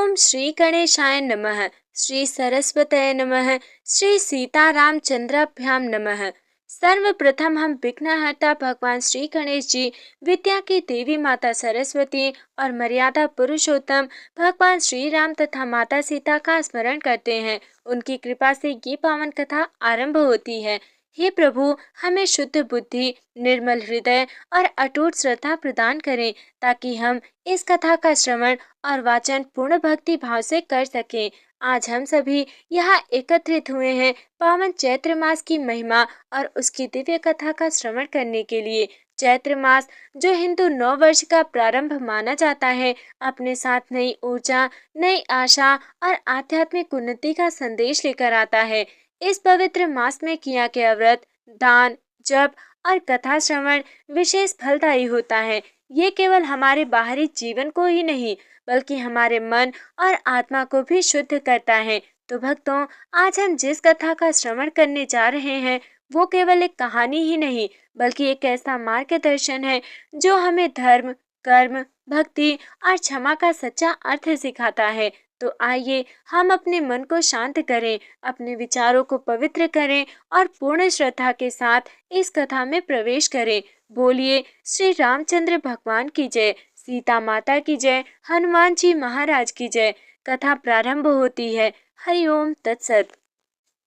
ओम श्री गणेशाय नमः। श्री सरस्वतये नमः। श्री सीतारामचंद्राभ्याम नमः। सर्वप्रथम हम विघ्नहर्ता भगवान श्री गणेश जी, विद्या की देवी माता सरस्वती और मर्यादा पुरुषोत्तम भगवान श्री राम तथा माता सीता का स्मरण करते हैं। उनकी कृपा से ये पावन कथा आरंभ होती है। हे प्रभु, हमें शुद्ध बुद्धि, निर्मल हृदय और अटूट श्रद्धा प्रदान करें ताकि हम इस कथा का श्रवण और वाचन पूर्ण भक्ति भाव से कर सकें। आज हम सभी यहाँ एकत्रित हुए हैं पावन चैत्र मास की महिमा और उसकी दिव्य कथा का श्रवण करने के लिए। चैत्र मास, जो हिंदू नव वर्ष का प्रारंभ माना जाता है, अपने साथ नई ऊर्जा, नई आशा और आध्यात्मिक उन्नति का संदेश लेकर आता है। इस पवित्र मास में किया गया व्रत, दान, जप और कथा श्रवण विशेष फलदायी होता है। ये केवल हमारे बाहरी जीवन को ही नहीं बल्कि हमारे मन और आत्मा को भी शुद्ध करता है। तो भक्तों, आज हम जिस कथा का श्रवण करने जा रहे हैं वो केवल एक कहानी ही नहीं बल्कि एक ऐसा मार्गदर्शन है जो हमें धर्म, कर्म, भक्ति और क्षमा का सच्चा अर्थ सिखाता है। तो आइए हम अपने मन को शांत करें, अपने विचारों को पवित्र करें और पूर्ण श्रद्धा के साथ इस कथा में प्रवेश करें। बोलिए श्री रामचंद्र भगवान की जय, सीता माता की जय, हनुमान जी महाराज की जय। कथा प्रारंभ होती है। हरिओम तत्सत।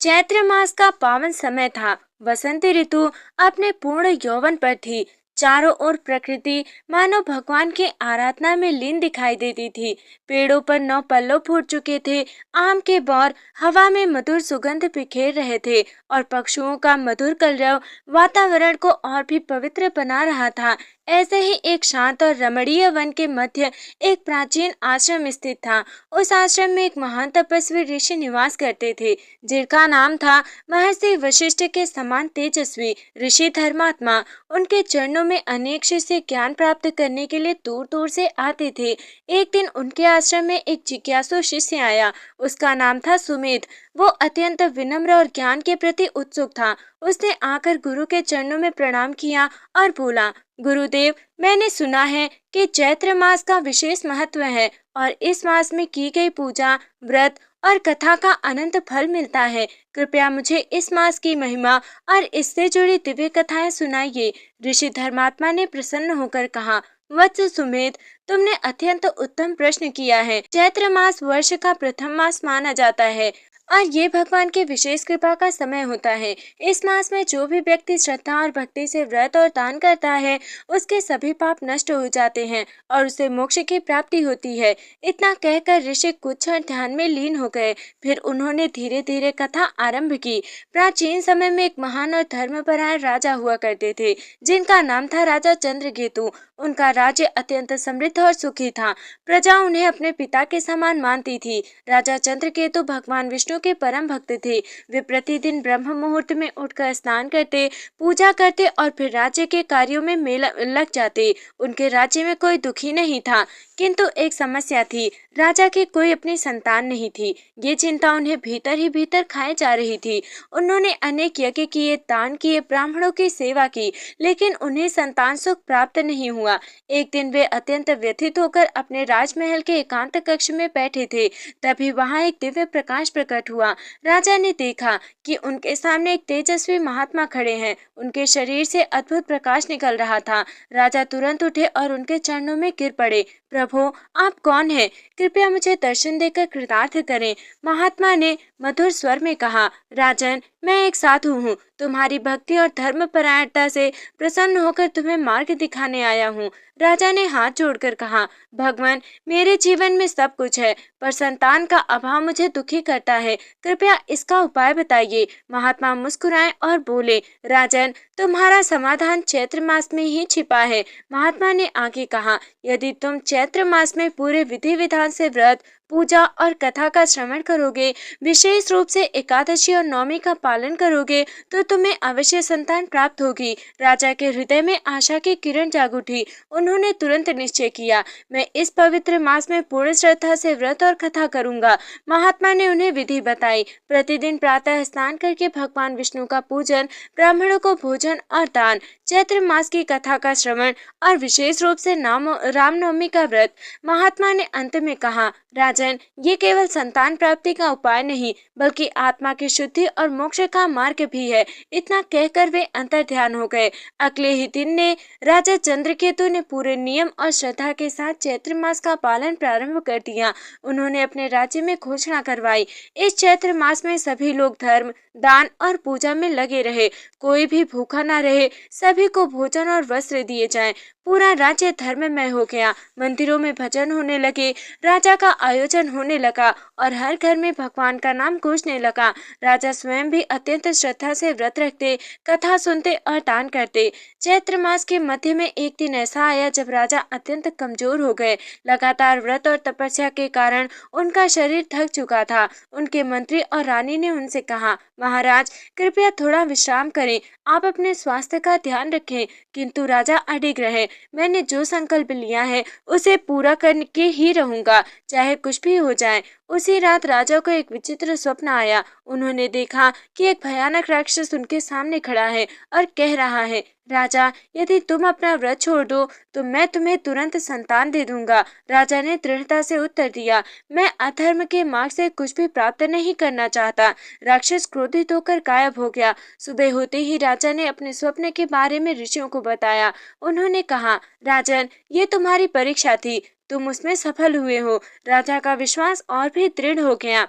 चैत्र मास का पावन समय था। वसंत ऋतु अपने पूर्ण यौवन पर थी। चारों ओर प्रकृति मानो भगवान के आराधना में लीन दिखाई देती थी। पेड़ों पर नौ पल्लव फूट चुके थे। आम के बौर हवा में मधुर सुगंध बिखेर रहे थे और पक्षियों का मधुर कलरव वातावरण को और भी पवित्र बना रहा था। ऐसे ही एक शांत और रमणीय वन के मध्य एक प्राचीन आश्रम स्थित था। उस आश्रम में एक महान तपस्वी ऋषि निवास करते थे जिनका नाम था महर्षि वशिष्ठ के समान तेजस्वी ऋषि धर्मात्मा। उनके चरणों में अनेक शिष्य ज्ञान प्राप्त करने के लिए दूर दूर से आते थे। एक दिन उनके आश्रम में एक जिज्ञासु शिष्य आया। उसका नाम था सुमेध। वो अत्यंत विनम्र और ज्ञान के प्रति उत्सुक था। उसने आकर गुरु के चरणों में प्रणाम किया और बोला, गुरुदेव, मैंने सुना है कि चैत्र मास का विशेष महत्व है और इस मास में की गई पूजा, व्रत और कथा का अनंत फल मिलता है। कृपया मुझे इस मास की महिमा और इससे जुड़ी दिव्य कथाएं सुनाइए। ऋषि धर्मात्मा ने प्रसन्न होकर कहा, वत्स सुमेध, तुमने अत्यंत उत्तम प्रश्न किया है। चैत्र मास वर्ष का प्रथम मास माना जाता है और ये भगवान के विशेष कृपा का समय होता है। इस मास में जो भी व्यक्ति श्रद्धा और भक्ति से व्रत और दान करता है उसके सभी पाप नष्ट हो जाते हैं और उसे मोक्ष की प्राप्ति होती है। इतना कहकर ऋषि कुछ क्षण ध्यान में लीन हो गए। फिर उन्होंने धीरे धीरे कथा आरंभ की। प्राचीन समय में एक महान और धर्मपरायण राजा हुआ करते थे जिनका नाम था राजा चंद्रकेतु। उनका राज्य अत्यंत समृद्ध और सुखी था। प्रजा उन्हें अपने पिता के समान मानती थी। राजा चंद्रकेतु भगवान विष्णु के परम भक्त थे। वे प्रतिदिन ब्रह्म मुहूर्त में उठकर स्नान करते, पूजा करते और फिर राज्य के कार्यों में लग जाते। उनके राज्य में कोई दुखी नहीं था, किंतु एक समस्या थी। राजा की कोई अपनी संतान नहीं थी। ये चिंता उन्हें भीतर ही भीतर खाए जा रही थी। उन्होंने अनेक यज्ञ किए, दान किए, ब्राह्मणों की सेवा की, लेकिन उन्हें संतान सुख प्राप्त नहीं हुआ। एक दिन वे अत्यंत व्यथित होकर अपने राजमहल के एकांत कक्ष में बैठे थे। तभी वहां एक दिव्य प्रकाश प्रकट हुआ। राजा ने देखा कि उनके सामने एक तेजस्वी महात्मा खड़े हैं। उनके शरीर से अद्भुत प्रकाश निकल रहा था। राजा तुरंत उठे और उनके चरणों में गिर पड़े। प्रभु, आप कौन हैं? कृपया मुझे दर्शन देकर कृतार्थ करें। महात्मा ने मधुर स्वर में कहा, राजन, मैं एक साधु हूँ। तुम्हारी भक्ति और धर्मपरायणता से प्रसन्न होकर तुम्हें मार्ग दिखाने आया हूँ। राजा ने हाथ जोड़कर कहा, भगवान, मेरे जीवन में सब कुछ है पर संतान का अभाव मुझे दुखी करता है। कृपया इसका उपाय बताइए। महात्मा मुस्कुराए और बोले, राजन, तुम्हारा समाधान चैत्र मास में ही छिपा है। महात्मा ने आगे कहा, यदि तुम चैत्र मास में पूरे विधि विधान से व्रत, पूजा और कथा का श्रवण करोगे, विशेष रूप से एकादशी और नवमी का पालन करोगे, तो तुम्हें अवश्य संतान प्राप्त होगी। राजा के हृदय में आशा की किरण जाग उठी। उन्होंने तुरंत निश्चय किया, मैं इस पवित्र मास में पूर्ण श्रद्धा से व्रत और कथा करूंगा। महात्मा ने उन्हें विधि बताई। प्रतिदिन प्रातः स्नान करके भगवान विष्णु का पूजन, ब्राह्मणों को भोजन और दान, चैत्र मास की कथा का श्रवण और विशेष रूप से रामनवमी का व्रत। महात्मा ने अंत में कहा, राजन, राजन, ये केवल संतान प्राप्ति का उपाय नहीं बल्कि आत्मा की शुद्धि और मोक्ष का मार्ग भी है। इतना कहकर वे अंतर ध्यान हो गए। अगले ही दिन ने राजा चंद्रकेतु ने पूरे नियम और श्रद्धा के साथ चैत्र मास का पालन प्रारंभ कर दिया। उन्होंने अपने राज्य में घोषणा करवाई, इस चैत्र मास में सभी लोग धर्म, दान और पूजा में लगे रहे, कोई भी भूखा न रहे, सभी को भोजन और वस्त्र दिए जाएं। पूरा राज्य धर्ममय हो गया। मंदिरों में भजन होने लगे, राजा का आयोजन होने लगा और हर घर में भगवान का नाम गूंजने लगा। राजा स्वयं भी अत्यंत श्रद्धा से व्रत रखते, कथा सुनते और दान करते। चैत्र मास के मध्य में एक दिन ऐसा आया जब राजा अत्यंत कमजोर हो गए। लगातार व्रत और तपस्या के कारण उनका शरीर थक चुका था। उनके मंत्री और रानी ने उनसे कहा, महाराज कृपया थोड़ा विश्राम करें, आप अपने स्वास्थ्य का ध्यान रखें। किंतु राजा अडिग रहे। मैंने जो संकल्प लिया है उसे पूरा करके ही रहूंगा, चाहे कुछ भी हो जाए। उसी रात राजा को एक विचित्र स्वप्न आया। उन्होंने देखा कि एक भयानक राक्षस उनके सामने खड़ा है और कह रहा है, राजा यदि तुम अपना व्रत छोड़ दो तो मैं तुम्हें तुरंत संतान दे दूंगा। राजा ने दृढ़ता से उत्तर दिया, मैं अधर्म के मार्ग से कुछ भी प्राप्त नहीं करना चाहता। राक्षस क्रोधित होकर गायब हो गया। सुबह होते ही राजा ने अपने स्वप्न के बारे में ऋषियों को बताया। उन्होंने कहा, राजन ये तुम्हारी परीक्षा थी, तुम उसमें सफल हुए हो। राजा का विश्वास और भी दृढ़ हो गया।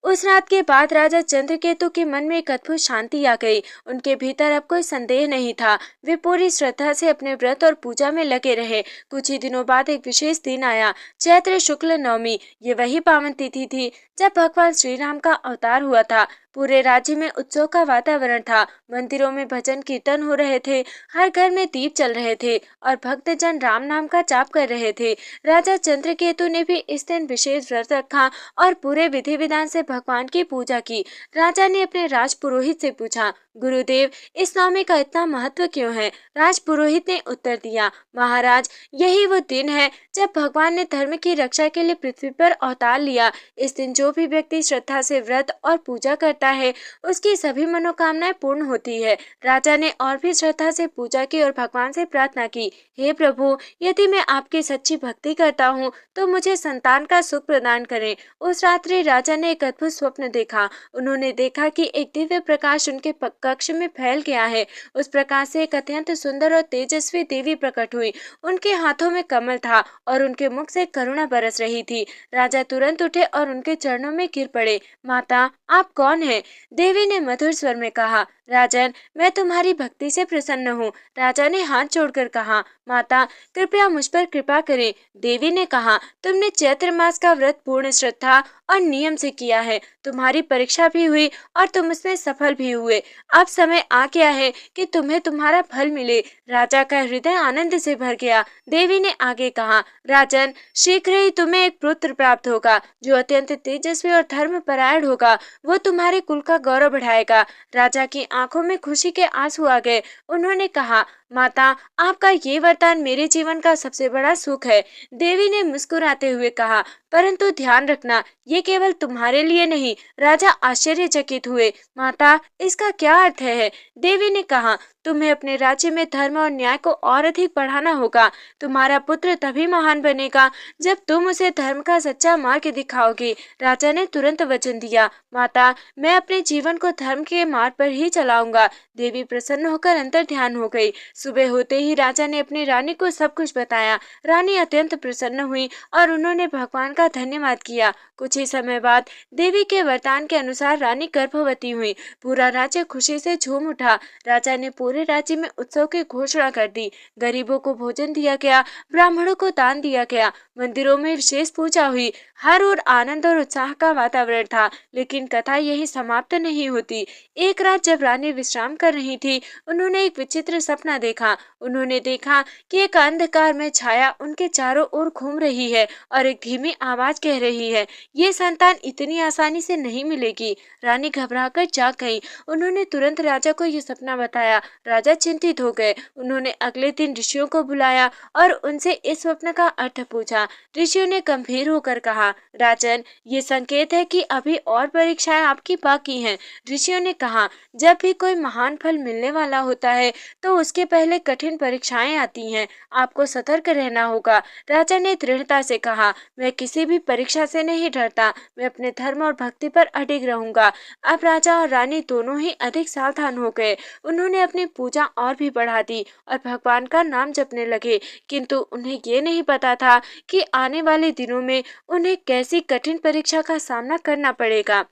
उस रात के बाद राजा चंद्रकेतु के मन में एक अद्भुत शांति आ गई। उनके भीतर अब कोई संदेह नहीं था। वे पूरी श्रद्धा से अपने व्रत और पूजा में लगे रहे। कुछ ही दिनों बाद एक विशेष दिन आया, चैत्र शुक्ल नवमी। ये वही पावन तिथि थी जब भगवान श्री राम का अवतार हुआ था। पूरे राज्य में उत्सव का वातावरण था। मंदिरों में भजन कीर्तन हो रहे थे, हर घर में दीप चल रहे थे और भक्तजन राम नाम का जाप कर रहे थे। राजा चंद्रकेतु ने भी इस दिन विशेष व्रत रखा और पूरे विधि विधान से भगवान की पूजा की। राजा ने अपने राज पुरोहित से पूछा, गुरुदेव इस नवमी का इतना महत्व क्यों है? राज पुरोहित ने उत्तर दिया, महाराज यही वो दिन है जब भगवान ने धर्म की रक्षा के लिए पृथ्वी पर अवतार लिया। इस दिन जो भी व्यक्ति श्रद्धा से व्रत और पूजा करता है उसकी सभी मनोकामनाएं पूर्ण होती है। राजा ने और भी श्रद्धा से पूजा की और भगवान से प्रार्थना की, हे प्रभु यदि मैं आपकी सच्ची भक्ति करता हूँ तो मुझे संतान का सुख प्रदान करें। उस रात्रि राजा ने एक अद्भुत स्वप्न देखा। उन्होंने देखा कि एक दिव्य प्रकाश उनके कक्ष में फैल गया है। उस प्रकाश से एक अत्यंत सुंदर और तेजस्वी देवी प्रकट हुई। उनके हाथों में कमल था और उनके मुख से करुणा बरस रही थी। राजा तुरंत उठे और उनके चरणों में गिर पड़े। माता आप कौन है? देवी ने मधुर स्वर में कहा, राजन मैं तुम्हारी भक्ति से प्रसन्न हूँ। राजा ने हाथ जोड़कर कहा, माता कृपया मुझ पर कृपा करें। देवी ने कहा, तुमने चैत्र मास का व्रत पूर्ण श्रद्धा और नियम से किया है, तुम्हारी परीक्षा भी हुई और तुम उसमें सफल भी हुए। अब समय आ गया है कि तुम्हें तुम्हारा फल मिले। राजा का हृदय आनंद से भर गया। देवी ने आगे कहा, राजन शीघ्र ही तुम्हें एक पुत्र प्राप्त होगा जो अत्यंत तेजस्वी और धर्मपरायण होगा। वो तुम्हारे कुल का गौरव बढ़ाएगा। राजा की आंखों में खुशी के आंसू आ गए। उन्होंने कहा, माता आपका ये वरदान मेरे जीवन का सबसे बड़ा सुख है। देवी ने मुस्कुराते हुए कहा, परंतु ध्यान रखना ये केवल तुम्हारे लिए नहीं। राजा आश्चर्यचकित हुए, माता इसका क्या अर्थ है? देवी ने कहा, तुम्हें अपने राज्य में धर्म और न्याय को और अधिक बढ़ाना होगा। तुम्हारा पुत्र तभी महान बनेगा जब तुम उसे धर्म का सच्चा मार्ग दिखाओगे। राजा ने तुरंत वचन दिया, माता मैं अपने जीवन को धर्म के मार्ग पर ही चलाऊंगा। देवी प्रसन्न होकर अंतर ध्यान हो गई। सुबह होते ही राजा ने अपनी रानी को सब कुछ बताया। रानी अत्यंत प्रसन्न हुई और उन्होंने भगवान का धन्यवाद किया। कुछ ही समय बाद देवी के वरदान के अनुसार रानी गर्भवती हुई। पूरा राज्य खुशी से झूम उठा। राजा ने पूरे राज्य में उत्सव की घोषणा कर दी। गरीबों को भोजन दिया गया, ब्राह्मणों को दान दिया गया, मंदिरों में विशेष पूजा हुई। हर ओर आनंद और उत्साह का वातावरण था। लेकिन कथा यही समाप्त नहीं होती। एक रात जब रानी विश्राम कर रही थी, उन्होंने एक विचित्र सपना देखा। उन्होंने देखा कि एक अंधकार में छाया उनके चारों ओर घूम रही है और एक धीमी आवाज कह रही है, ये संतान इतनी आसानी से नहीं मिलेगी। रानी घबराकर जाग गई। उन्होंने तुरंत राजा को यह सपना बताया। राजा चिंतित हो गए। उन्होंने अगले दिन ऋषियों को बुलाया और उनसे इस स्वप्न का अर्थ पूछा। ऋषियों ने गंभीर होकर कहा, राजन ये संकेत है कि अभी और परीक्षाएं आपकी बाकी हैं। ऋषियों ने कहा, जब भी कोई महान फल मिलने वाला होता है तो उसके पहले कठिन परीक्षाएं आती हैं, आपको सतर्क रहना होगा। राजा ने दृढ़ता से कहा, मैं किसी भी परीक्षा से नहीं डरता, मैं अपने धर्म और भक्ति पर अडिग रहूंगा। अब राजा और रानी दोनों ही अधिक सावधान हो गए। उन्होंने अपनी पूजा और भी बढ़ा दी और भगवान का नाम जपने लगे, किंतु उन्हें ये नहीं पता था कि आने वाले दिनों में उन्हें कैसी कठिन परीक्षा का सामना करना पड़ेगा।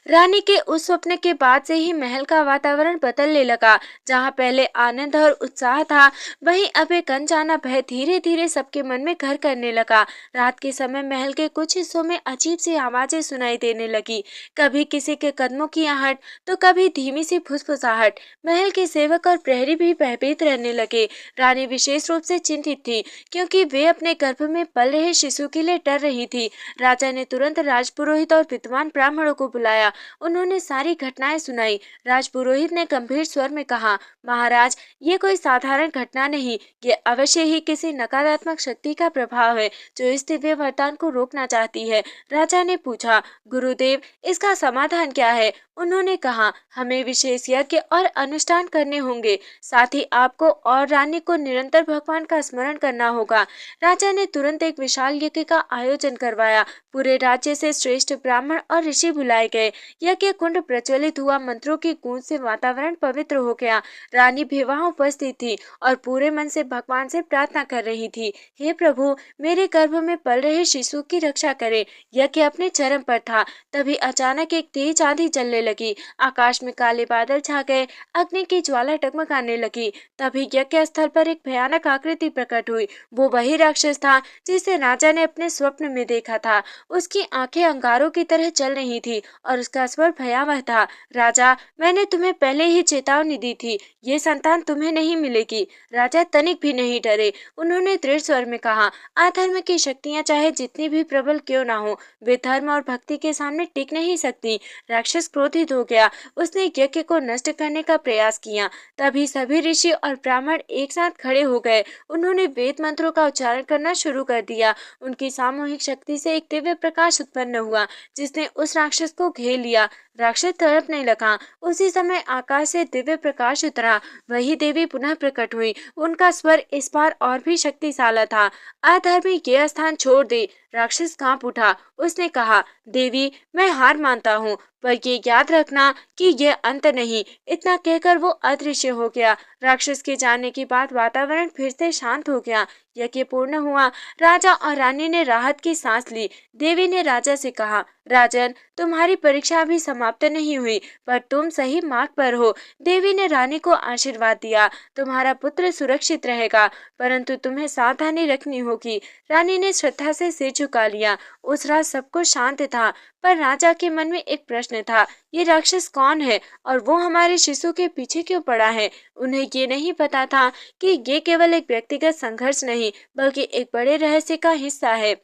रानी के उस स्वप्न के बाद से ही महल का वातावरण बदलने लगा। जहाँ पहले आनंद और उत्साह था, वहीं अब एक अनजाना भय धीरे धीरे सबके मन में घर करने लगा। रात के समय महल के कुछ हिस्सों में अजीब सी आवाजें सुनाई देने लगी, कभी किसी के कदमों की आहट, तो कभी धीमी सी फुसफुसाहट। महल के सेवक और प्रहरी भी भयभीत रहने लगे। रानी विशेष रूप से चिंतित थी, क्योंकि वे अपने गर्भ में पल रहे शिशु के लिए डर रही थी। राजा ने तुरंत राजपुरोहित और विद्वान ब्राह्मणों को बुलाया। उन्होंने सारी घटनाएं सुनाई। राजपुरोहित ने गंभीर स्वर में कहा, महाराज, ये कोई साधारण घटना नहीं, ये अवश्य ही किसी नकारात्मक शक्ति का प्रभाव है जो इस दिव्य वरदान को रोकना चाहती है। राजा ने पूछा, गुरुदेव, इसका समाधान क्या है? उन्होंने कहा, हमें विशेष यज्ञ और अनुष्ठान करने होंगे, साथ ही आपको और रानी को निरंतर भगवान का स्मरण करना होगा। राजा ने तुरंत एक विशाल यज्ञ का आयोजन करवाया। पूरे राज्य से श्रेष्ठ ब्राह्मण और ऋषि बुलाए गए। यज्ञ कुंड प्रज्वलित हुआ, मंत्रों की गूंज से वातावरण पवित्र हो गया। रानी भी वहां उपस्थित थी और पूरे मन से भगवान से प्रार्थना कर रही थी, हे प्रभु, मेरे गर्भ में पल रहे शिशु की रक्षा करें। यज्ञ अपने चरम पर था, तभी अचानक एक तेज आंधी चलने लगी। आकाश में काले बादल छा गए, अग्नि की ज्वाला टगमगाने लगी। तभी यज्ञ स्थल पर एक भयानक आकृति प्रकट हुई। वो वही राक्षस था जिसे राजा ने अपने स्वप्न में देखा था। उसकी आंखें अंगारों की तरह चल रही थी और उसका स्वर भयावह था, राजा, मैंने तुम्हें पहले ही चेतावनी दी थी, ये संतान तुम्हें नहीं मिलेगी। राजा तनिक भी नहीं डरे। उन्होंने दृढ़ स्वर में कहा, अधर्म की शक्तियां चाहे जितनी भी प्रबल क्यों ना हो, वे धर्म और भक्ति के सामने टिक नहीं सकती। राक्षस क्रोधित हो गया। उसने यज्ञ को नष्ट करने का प्रयास किया। तभी सभी ऋषि और ब्राह्मण एक साथ खड़े हो गए। उन्होंने वेद मंत्रों का उच्चारण करना शुरू कर दिया। उनकी सामूहिक शक्ति से एक दिव्य प्रकाश उत्पन्न हुआ, जिसने उस राक्षस को घेर लिया। राक्षस तड़पने लगा। उसी समय आकाश से दिव्य प्रकाश उतरा। वही देवी पुनः प्रकट हुई। उनका स्वर इस बार और भी शक्तिशाली था, अधर्मी ये स्थान छोड़ दे। राक्षस कांप उठा। उसने कहा, देवी, मैं हार मानता हूँ, पर ये याद रखना कि ये अंत नहीं। इतना कहकर वो अदृश्य हो गया। राक्षस के जाने के बाद वातावरण फिर से शांत हो गया। यज्ञ पूर्ण हुआ। राजा और रानी ने राहत की सांस ली। देवी ने राजा से कहा, राजन, तुम्हारी परीक्षा अभी समाप्त नहीं हुई, पर तुम सही मार्ग पर हो। देवी ने रानी को आशीर्वाद दिया, तुम्हारा पुत्र सुरक्षित रहेगा, परंतु तुम्हें सावधानी रखनी होगी। रानी ने श्रद्धा से सिर झुका लिया। उस रात सब कुछ शांत था, पर राजा के मन में एक प्रश्न था, ये राक्षस कौन है और वो हमारे शिशु के पीछे क्यों पड़ा है? उन्हें ये नहीं पता था कि ये केवल एक व्यक्तिगत संघर्ष नहीं, बल्कि एक बड़े रहस्य का हिस्सा है।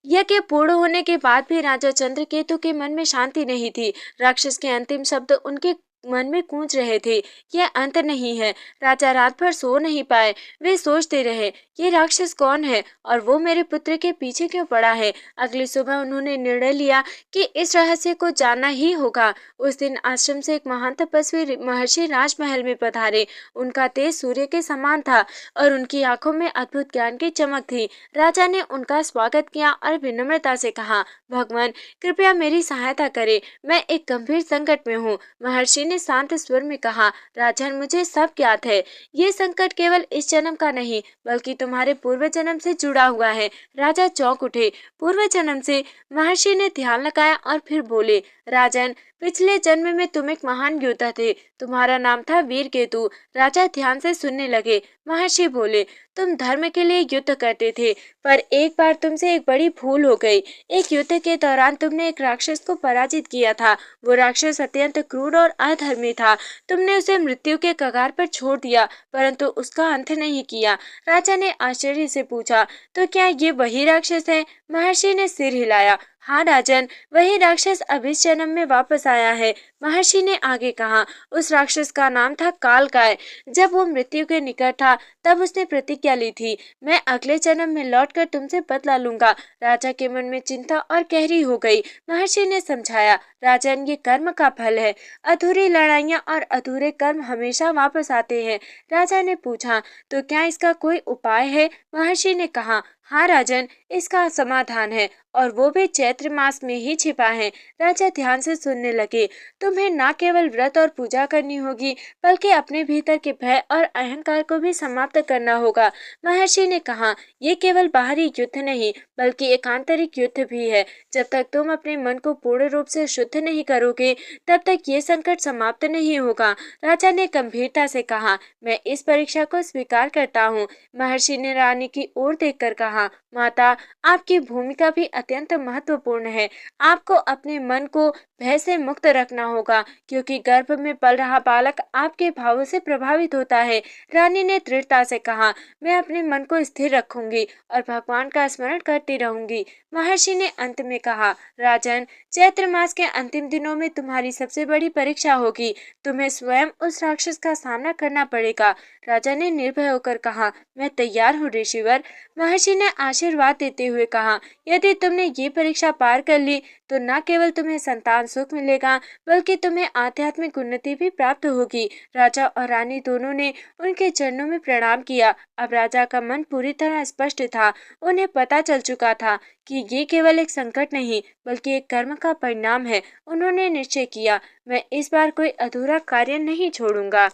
यज्ञ पूर्ण होने के बाद भी राजा चंद्रकेतु के मन में शांति नहीं थी। राक्षस के अंतिम शब्द उनके मन में गूंज रहे थे, यह अंत नहीं है। राजा रात भर सो नहीं पाए। वे सोचते रहे, ये राक्षस कौन है और वो मेरे पुत्र के पीछे क्यों पड़ा है? अगली सुबह उन्होंने निर्णय लिया कि इस रहस्य को जानना ही होगा। उस दिन आश्रम से एक महान तपस्वी महर्षि राजमहल में पधारे। उनका तेज सूर्य के समान था और उनकी आंखों में अद्भुत ज्ञान की चमक थी। राजा ने उनका स्वागत किया और विनम्रता से कहा, भगवान, कृपया मेरी सहायता करें, मैं एक गंभीर संकट में हूँ। महर्षि ने शांत स्वर में कहा, राजन, मुझे सब ज्ञात है। ये संकट केवल इस जन्म का नहीं, बल्कि तुम्हारे पूर्व जन्म से जुड़ा हुआ है। राजा चौंक उठे। पूर्व जन्म से? महर्षि ने ध्यान लगाया और फिर बोले, राजन, पिछले जन्म में तुम एक महान योद्धा थे, तुम्हारा नाम था वीरकेतु। राजा ध्यान से सुनने लगे। महर्षि बोले, तुम धर्म के लिए युद्ध करते थे, पर एक बार तुमसे एक बड़ी भूल हो गई। एक युद्ध के दौरान तुमने एक राक्षस को पराजित किया था। वो राक्षस अत्यंत क्रूर और अधर्मी था। तुमने उसे मृत्यु के कगार पर छोड़ दिया, परंतु उसका अंत नहीं किया। राजा ने आश्चर्य से पूछा, तो क्या ये वही राक्षस है? महर्षि ने सिर हिलाया। हाँ राजन, वही राक्षस अब इस जन्म में वापस आया है। महर्षि ने आगे कहा, उस राक्षस का नाम था कालकाय। जब वो मृत्यु के निकट था तब उसने प्रतिज्ञा ली थी, मैं अगले जन्म में लौटकर तुमसे बदला लूंगा। राजा के मन में चिंता और गहरी हो गई। महर्षि ने समझाया, राजन, ये कर्म का फल है। अधूरी लड़ाइयाँ और अधूरे कर्म हमेशा वापस आते हैं। राजा ने पूछा, तो क्या इसका कोई उपाय है? महर्षि ने कहा, हाँ राजन, इसका समाधान है, और वो भी चैत्र मास में ही छिपा है। राजा ध्यान से सुनने लगे। तुम्हें न केवल व्रत और पूजा करनी होगी, बल्कि अपने भीतर के भय और अहंकार को भी समाप्त करना होगा। महर्षि ने कहा, ये केवल बाहरी युद्ध नहीं, बल्कि एक आंतरिक युद्ध भी है। जब तक तुम अपने मन को पूर्ण रूप से शुद्ध नहीं करोगे, तब तक ये संकट समाप्त नहीं होगा। राजा ने गंभीरता से कहा, मैं इस परीक्षा को स्वीकार करता हूँ। महर्षि ने रानी की ओर देखकर कहा, माता, आपकी भूमिका भी अत्यंत महत्वपूर्ण है। आपको अपने मन को भय से मुक्त रखना होगा, क्योंकि गर्भ में पल रहा बालक आपके भावों से प्रभावित होता है। रानी ने दृढ़ता से कहा, मैं अपने मन को स्थिर रखूंगी और भगवान का स्मरण करती रहूंगी। महर्षि ने अंत में कहा, राजन, चैत्र मास के अंतिम दिनों में तुम्हारी सबसे बड़ी परीक्षा होगी। तुम्हें स्वयं उस राक्षस का सामना करना पड़ेगा। राजा ने निर्भय होकर कहा, मैं तैयार हूँ ऋषिवर। महर्षि ने आशीर्वाद देते हुए कहा, यदि तुमने ये परीक्षा पार कर ली तो न केवल तुम्हें संतान सुख मिलेगा, बल्कि तुम्हें आध्यात्मिक उन्नति भी प्राप्त होगी। राजा और रानी दोनों ने उनके चरणों में प्रणाम किया। अब राजा का मन पूरी तरह स्पष्ट था। उन्हें पता चल चुका था कि ये केवल एक संकट नहीं, बल्कि एक कर्म का परिणाम है। उन्होंने निश्चय किया, मैं इस बार कोई अधूरा कार्य नहीं छोड़ूंगा।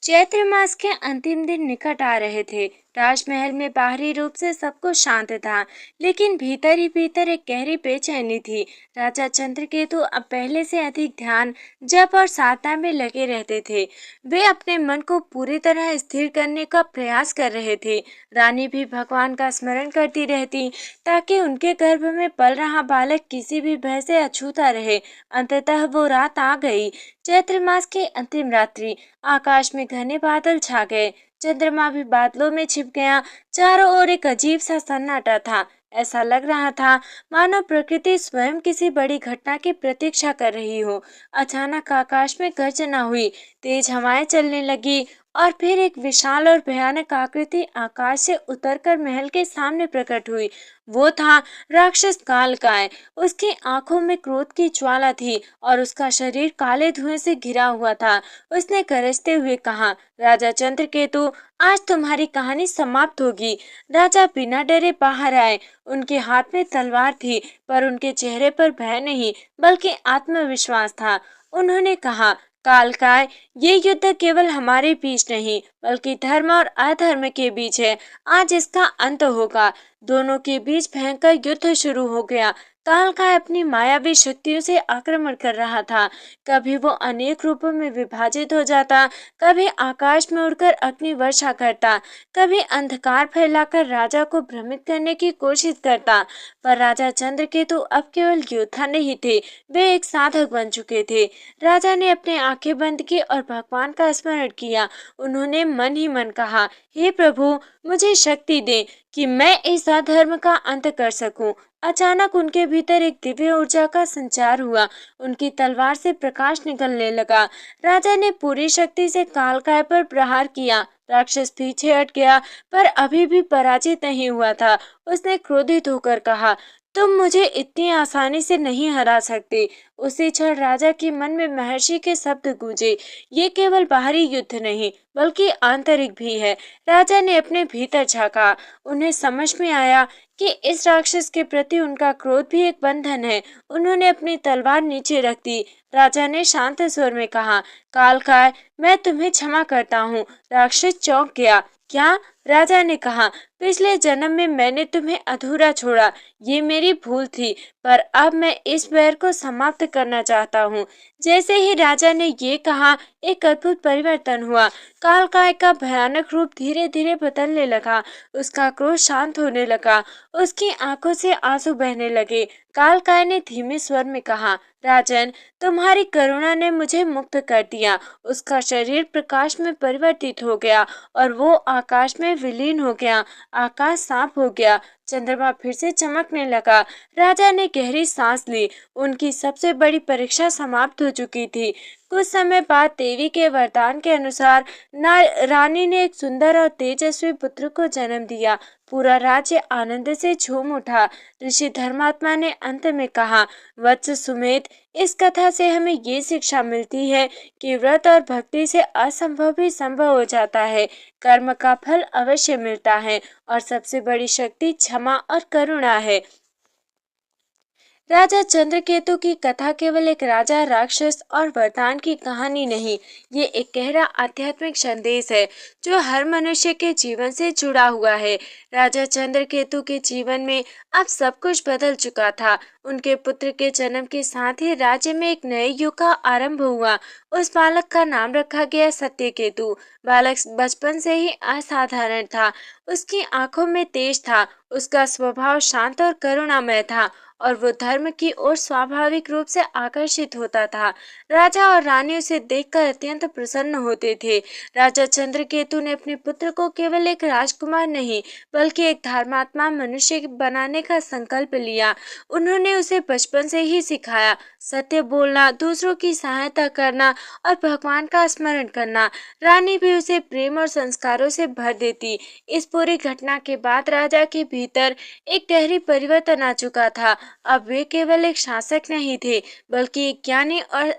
चैत्र मास के अंतिम दिन निकट आ रहे थे। राजमहल में बाहरी रूप से सब कुछ शांत था, लेकिन भीतर ही भीतर एक गहरी बेचैनी थी। राजा चंद्रकेतु अब पहले से अधिक ध्यान, जप और साधना में लगे रहते थे। वे अपने मन को पूरी तरह स्थिर करने का प्रयास कर रहे थे। रानी भी भगवान का स्मरण करती रहती, ताकि उनके गर्भ में पल रहा बालक किसी भी भय से अछूता रहे। अंततः वो रात आ गई, चैत्र मास की अंतिम रात्रि। आकाश में घने बादल छा गए, चंद्रमा भी बादलों में छिप गया। चारों ओर एक अजीब सा सन्नाटा था। ऐसा लग रहा था मानो प्रकृति स्वयं किसी बड़ी घटना की प्रतीक्षा कर रही हो। अचानक आकाश में गर्जना हुई, तेज हवाएं चलने लगी, और फिर एक विशाल और भयानक आकृति आकाश से उतरकर महल के सामने प्रकट हुई। वो था राक्षस कालकाय। उसकी आंखों में क्रोध की ज्वाला थी और उसका शरीर काले धुएं से घिरा हुआ था। उसने गरजते हुए कहा, राजा चंद्रकेतु, आज तुम्हारी कहानी समाप्त होगी। राजा बिना डरे बाहर आए। उनके हाथ में तलवार थी, पर उनके चेहरे पर भय नहीं, बल्कि आत्मविश्वास था। उन्होंने कहा, कालकाय, ये युद्ध केवल हमारे बीच नहीं, बल्कि धर्म और अधर्म के बीच है। आज इसका अंत होगा। दोनों के बीच भयंकर युद्ध शुरू हो गया। कालकाय अपनी मायावी शक्तियों से आक्रमण कर रहा था। कभी वो अनेक रूपों में विभाजित हो जाता, कभी आकाश में उड़कर अग्नि वर्षा करता, कभी अंधकार फैलाकर राजा को भ्रमित करने की कोशिश करता। पर राजा चंद्रकेतु अब केवल योद्धा नहीं थे, वे एक साधक बन चुके थे। राजा ने अपनी आंखें बंद की और भगवान का स्मरण किया। उन्होंने मन ही मन कहा, हे प्रभु, मुझे शक्ति दे कि मैं इस अधर्म का अंत कर सकूं। अचानक उनके भीतर एक दिव्य ऊर्जा का संचार हुआ। उनकी तलवार से प्रकाश निकलने लगा। राजा ने पूरी शक्ति से कालकाय पर प्रहार किया। राक्षस पीछे हट गया, पर अभी भी पराजित नहीं हुआ था। उसने क्रोधित होकर कहा, तुम मुझे इतनी आसानी से नहीं हरा सकते। उसी क्षण राजा के मन में महर्षि के शब्द गूंजे, ये केवल बाहरी युद्ध नहीं, बल्कि आंतरिक भी है। राजा ने अपने भीतर झांका। उन्हें समझ में आया कि इस राक्षस के प्रति उनका क्रोध भी एक बंधन है। उन्होंने अपनी तलवार नीचे रख दी। राजा ने शांत स्वर में कहा, कालकाय, मैं तुम्हें क्षमा करता हूँ। राक्षस चौंक गया। क्या? राजा ने कहा, पिछले जन्म में मैंने तुम्हें अधूरा छोड़ा, ये मेरी भूल थी, पर अब मैं इस वैर को समाप्त करना चाहता हूँ। जैसे ही राजा ने ये कहा, एक अद्भुत परिवर्तन हुआ। कालकाय का भयानक रूप धीरे धीरे बदलने लगा। उसका क्रोध शांत होने लगा। उसकी आंखों से आंसू बहने लगे। कालकाय ने धीमे स्वर में कहा, राजन, तुम्हारी करुणा ने मुझे मुक्त कर दिया। उसका शरीर प्रकाश में परिवर्तित हो गया और वो आकाश में विलीन हो गया। आकाश साफ हो गया। चंद्रमा फिर से चमकने लगा। राजा ने गहरी सांस ली। उनकी सबसे बड़ी परीक्षा समाप्त हो चुकी थी। कुछ समय बाद देवी के वरदान के अनुसार रानी ने एक सुंदर और तेजस्वी पुत्र को जन्म दिया। पूरा राज्य आनंद से झूम उठा। ऋषि धर्मात्मा ने अंत में कहा, वत्स सुमेध, इस कथा से हमें ये शिक्षा मिलती है कि व्रत और भक्ति से असंभव भी संभव हो जाता है। कर्म का फल अवश्य मिलता है और सबसे बड़ी शक्ति क्षमा और करुणा है। राजा चंद्रकेतु की कथा केवल एक राजा, राक्षस और वरदान की कहानी नहीं, ये एक गहरा आध्यात्मिक संदेश है जो हर मनुष्य के जीवन से जुड़ा हुआ है। राजा चंद्रकेतु के जीवन में अब सब कुछ बदल चुका था। उनके पुत्र के जन्म के साथ ही राज्य में एक नए युग का आरंभ हुआ। उस बालक का नाम रखा गया सत्यकेतु। बालक बचपन से ही असाधारण था। उसकी आंखों में तेज था, उसका स्वभाव शांत और करुणामय था और वो धर्म की ओर स्वाभाविक रूप से आकर्षित होता था। राजा और रानी उसे देखकर अत्यंत प्रसन्न होते थे। राजा चंद्रकेतु ने अपने पुत्र को केवल एक राजकुमार नहीं, बल्कि एक धर्मात्मा मनुष्य बनाने का संकल्प लिया। उन्होंने उसे बचपन से ही सिखाया, सत्य बोलना, दूसरों की सहायता करना और भगवान का स्मरण करना। रानी भी उसे प्रेम और संस्कारों से भर देती। इस पूरी घटना के बाद राजा के भीतर एक गहरी परिवर्तन आ चुका था। अब वे केवल एक शासक नहीं थे, बल्कि एक ज्ञानी और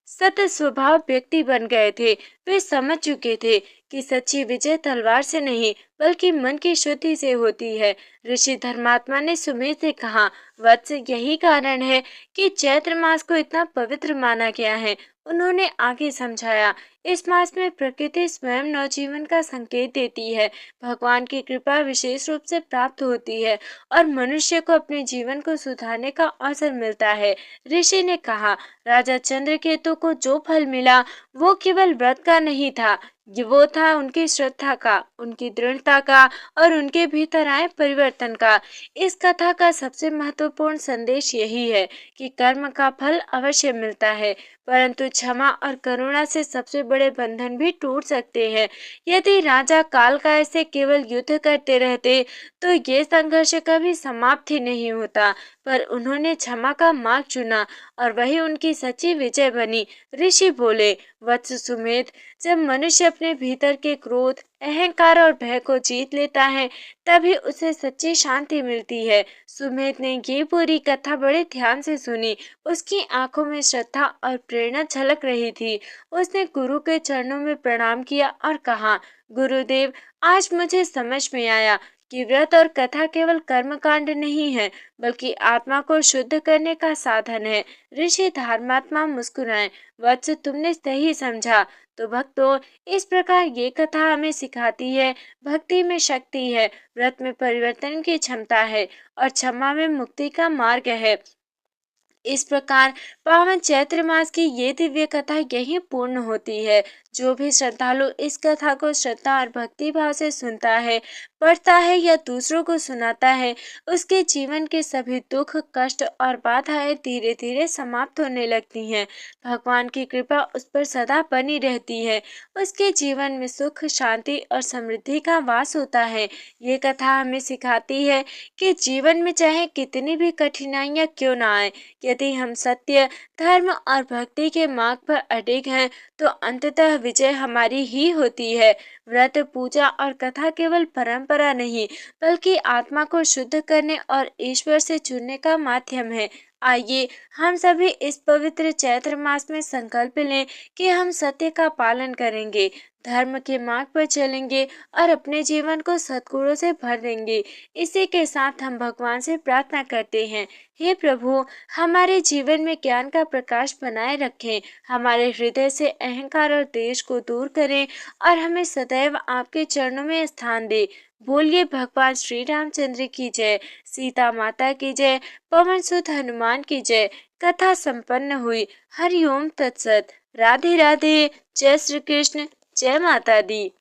सत स्वभाव व्यक्ति बन गए थे। वे समझ चुके थे कि सच्ची विजय तलवार से नहीं, बल्कि मन की शुद्धि से होती है। ऋषि धर्मात्मा ने सुमेध से कहा, वत्स, यही कारण है कि चैत्र मास को इतना पवित्र माना गया है। उन्होंने आगे समझाया, इस मास में प्रकृति स्वयं नवजीवन का संकेत देती है। भगवान की कृपा विशेष रूप से प्राप्त होती है और मनुष्य को अपने जीवन को सुधारने का अवसर मिलता है। ऋषि ने कहा, राजा चंद्रकेतु को जो फल मिला वो केवल व्रत का नहीं था, वो था उनकी श्रद्धा का, उनकी दृढ़ता का और उनके भीतर आए परिवर्तन का। इस कथा का सबसे महत्वपूर्ण संदेश यही है कि कर्म का फल अवश्य मिलता है, परंतु क्षमा और करुणा से सबसे बड़े बंधन भी टूट सकते हैं। यदि राजा कालकाय से केवल युद्ध करते रहते तो ये संघर्ष कभी समाप्त ही नहीं होता, पर उन्होंने क्षमा का मार्ग चुना और वही उनकी सच्ची विजय बनी। ऋषि बोले, वत्स सुमेध, जब मनुष्य अपने भीतर के क्रोध, अहंकार और भय को जीत लेता है, तभी उसे सच्ची शांति मिलती है। सुमेध ने ये पूरी कथा बड़े ध्यान से सुनी। उसकी आंखों में श्रद्धा और प्रेरणा झलक रही थी। उसने गुरु के चरणों में प्रणाम किया और कहा, गुरुदेव, आज मुझे समझ में आया कि व्रत और कथा केवल कर्मकांड नहीं है, बल्कि आत्मा को शुद्ध करने का साधन है। ऋषि धर्मात्मा मुस्कुराए, वत्स, तुमने सही समझा। तो भक्तों, इस प्रकार ये कथा हमें सिखाती है, भक्ति में शक्ति है, व्रत में परिवर्तन की क्षमता है और क्षमा में मुक्ति का मार्ग है। इस प्रकार पावन चैत्र मास की ये दिव्य कथा यही पूर्ण होती है। जो भी श्रद्धालु इस कथा को श्रद्धा और भक्ति भाव से सुनता है, पढ़ता है या दूसरों को सुनाता है, उसके जीवन के सभी दुख, कष्ट और बाधाएं धीरे धीरे समाप्त होने लगती हैं। भगवान की कृपा उस पर सदा बनी रहती है। उसके जीवन में सुख, शांति और समृद्धि का वास होता है। ये कथा हमें सिखाती है कि जीवन में चाहे कितनी भी कठिनाइयां क्यों ना आए, यदि हम सत्य, धर्म और भक्ति के मार्ग पर अडिग हैं, तो अंततः विजय हमारी ही होती है। व्रत, पूजा और कथा केवल परंपरा नहीं, बल्कि आत्मा को शुद्ध करने और ईश्वर से जुड़ने का माध्यम है। आइए हम सभी इस पवित्र चैत्र मास में संकल्प लें कि हम सत्य का पालन करेंगे, धर्म के मार्ग पर चलेंगे और अपने जीवन को सद्गुणों से भर देंगे। इसी के साथ हम भगवान से प्रार्थना करते हैं, हे प्रभु, हमारे जीवन में ज्ञान का प्रकाश बनाए रखें, हमारे हृदय से अहंकार और देश को दूर करें और हमें सदैव आपके चरणों में स्थान दे। बोलिए भगवान श्री रामचंद्र की जय, सीता माता की जय, पवन सुत हनुमान की जय। कथा संपन्न हुई। हरि ओम तत्सत। राधे राधे। जय श्री कृष्ण। जय माता दी।